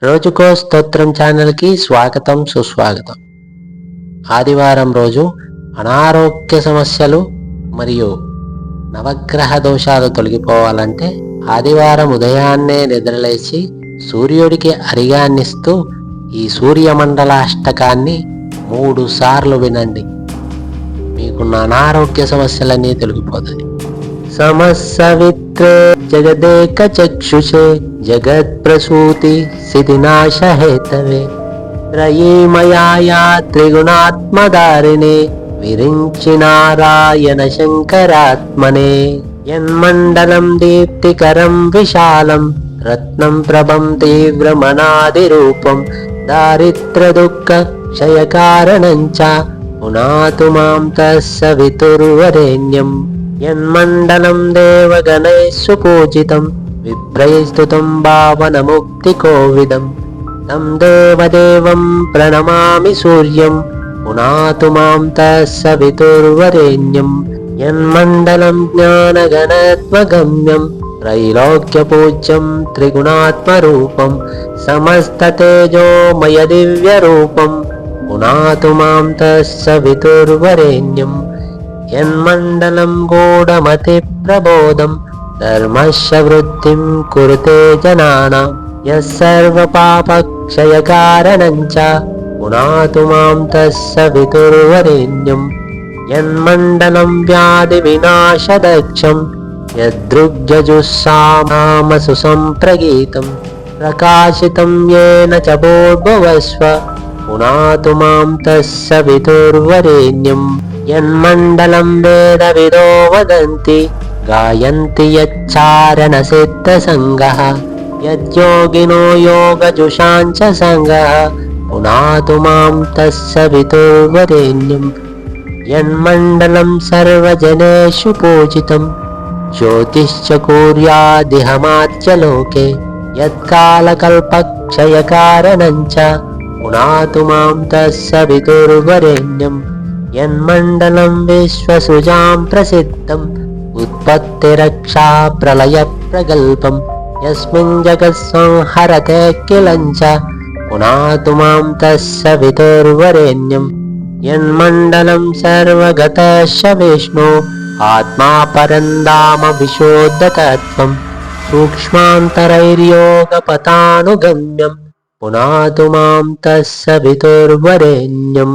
రోజుకో స్తోత్రం ఛానల్కి స్వాగతం సుస్వాగతం. ఆదివారం రోజు అనారోగ్య సమస్యలు మరియు నవగ్రహ దోషాలు తొలగిపోవాలంటే ఆదివారం ఉదయాన్నే నిద్రలేచి సూర్యుడికి అరిగాన్నిస్తూ ఈ సూర్యమండల అష్టకాన్ని 3 సార్లు వినండి. మీకున్న అనారోగ్య సమస్యలన్నీ తొలగిపోతాయి. సమస్సవిత్రే జగదేక చక్షుషే జగత్ప్రసూతి సిద్ధినాశ హేతవే త్రయీమయాయా త్రిగుణాత్మధారిణే విరించి నారాయణ శంకరాత్మనే యన్మండలం దీప్తికరం విశాలం రత్నం ప్రభం తీవ్రమనాదిరూపం దారిద్ర్య దుఃఖ క్షయకారణం చ పునాతు మాం తస్సవితుర్వరేణ్యం యన్మండలం దేవగణైః సుపూజితం విప్రైస్తుతం భావనముక్తికోవిదం తం దేవదేవం ప్రణమామి సూర్యం పునాతు మాం తస్సవితుర్వరేణ్యం యన్మండలం జ్ఞానగణత్వగమ్యం త్రైలోక్యపూజ్యం త్రిగుణాత్మరూపం సమస్తతేజోమయ దివ్యరూపం పునాతు మాం తస్సవితుర్వరేణ్యం యన్మండలం గూఢమతి ప్రబోధం ధర్మస్య వృద్ధిం కురుతే జనానాం యస్సర్వపాపక్షయకారణం చ పునాతు మాం తస్సవితుర్వరేణ్యం యన్మండలం వ్యాధి వినాశదక్షం యదృగ్యజుస్సామామ సుసంప్రగీతం ప్రకాశితం యేన చ భూర్భువస్వ పునాతు మాం తస్సవితుర్వరేణ్యం యన్మండలం వేదవిదో వదంతి గాయంతి యచ్చారణ సిద్ధసంగః యద్యోగినో యోగజుషాంచ సంగః పునాతు మాం తస్సవితుర్వరేణ్యం యన్మండలం సర్వజనేషు పూజితం జ్యోతిశ్చ కుర్యాదిహమాత్యలోకే యత్కాలకల్పక్షయకారణం చ పునాతు మాం తస్సవితుర్వరేణ్యం యన్మండలం విశ్వసుజాం ప్రసిద్ధం ఉత్పత్తిరక్షా ప్రళయ ప్రగల్భం యస్మిన్ జగత్సంహరతే కిలం చ పునాతు మాం తస్సవితుర్వరేణ్యం యన్మండలం సర్వగతశ్చ విష్ణు ఆత్మా పరంధామ విశోద్ధతత్వం సూక్ష్మాంతరైర్యోగపతానుగమ్యం పునాతు మాం తస్సవితుర్వరేణ్యం.